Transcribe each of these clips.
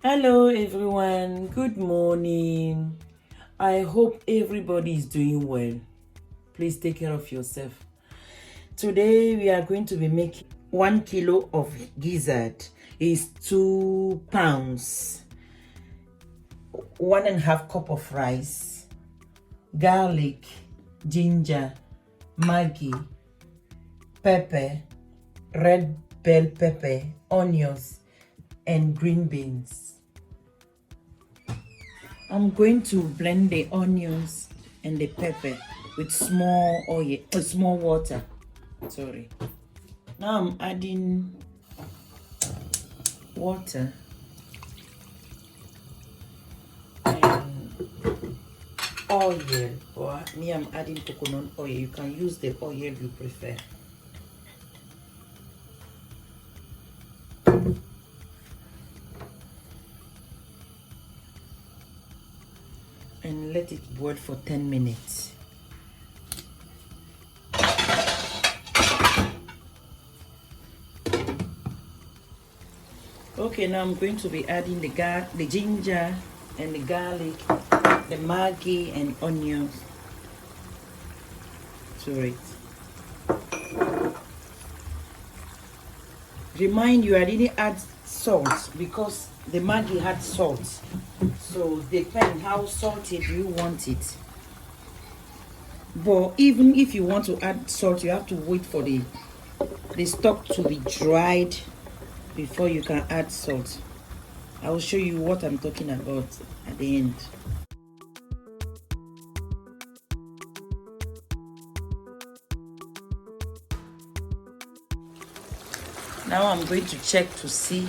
Hello everyone, good morning. I hope everybody is doing well. Please take care of yourself. Today we are going to be making 1 kilo of gizzard. Is 2 pounds, 1.5 cup of rice, garlic, ginger, maggi, pepper, red bell pepper, onions, and green beans. I'm going to blend the onions and the pepper with small oil, small water. Sorry. Now I'm adding water and oil. Or me, I'm adding coconut oil. You can use the oil you prefer. And let it boil for 10 minutes. Okay, now I'm going to be adding the ginger and the garlic, the maggi and onions to it. Remind you, I didn't add salt because the maggi had salt. So depend how salty do you want it. But even if you want to add salt, you have to wait for the stock to be dried before you can add salt. I will show you what I'm talking about at the end. Now I'm going to check to see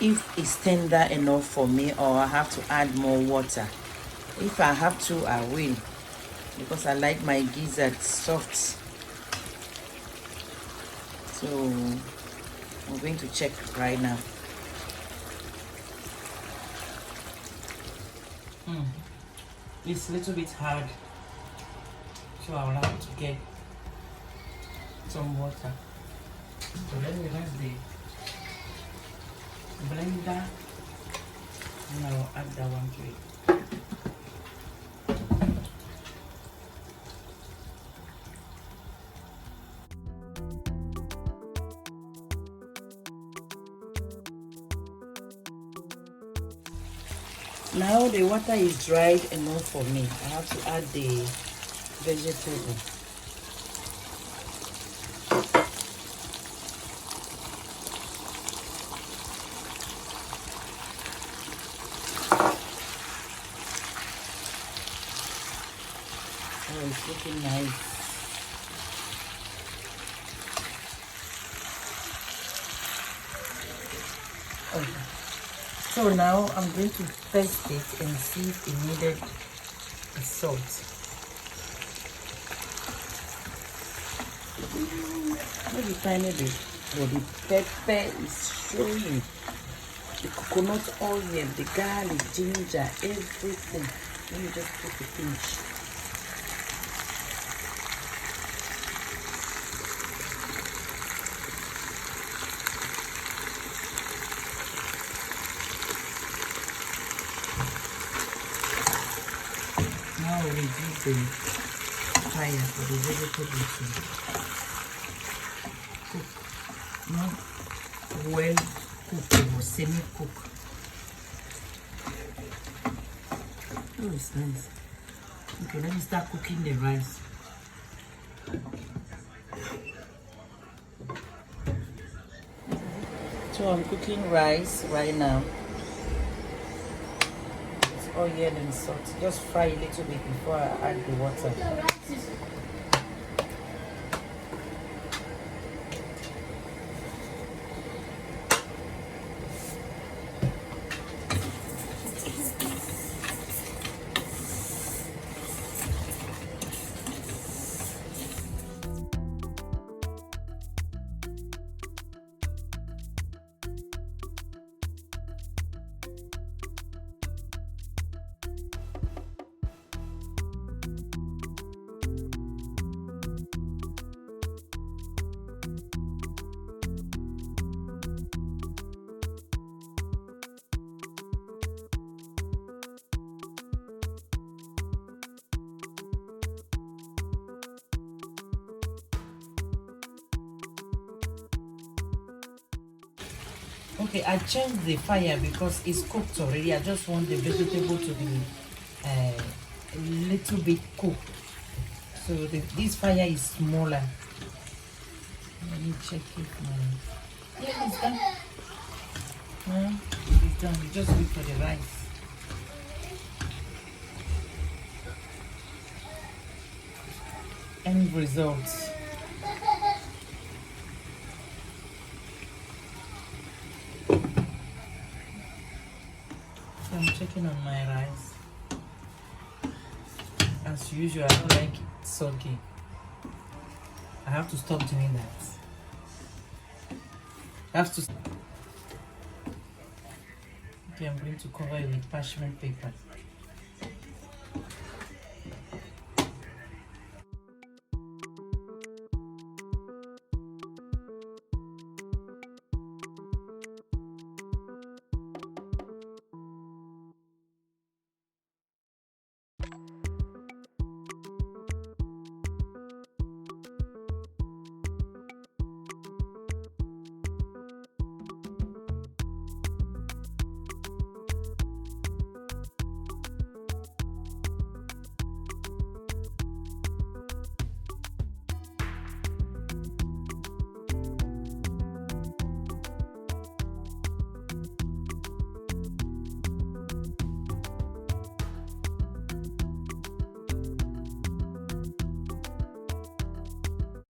if it's tender enough for me or I have to add more water. If I have to, I will, because I like my gizzard soft. So I'm going to check right now. It's a little bit hard, so I'll have to get some water. So let me rinse the blender and I'll add that one to it. Now the water is dried enough for me. I have to add the vegetable. Oh, it's looking nice. Okay. So now I'm going to test it and see if it needed a salt. Maybe tiny bit, but the pepper is showing. The coconut oil, the garlic, ginger, everything. Let me just put a pinch. Now we reduce the fire for the vegetable to cook. Not well cooked or semi-cooked. Oh, it's nice. Okay, let me start cooking the rice. So I'm cooking rice right now. Oil and salt. Just fry a little bit before I add the water. Okay, I changed the fire because it's cooked already. I just want the vegetable to be a little bit cooked. So this fire is smaller. Let me check if my... Yeah, it's done. It's done. We just wait for the rice. End results. So I'm checking on my rice. As usual, I don't like it soggy. I have to stop doing that. I have to. Okay, I'm going to cover it with parchment paper.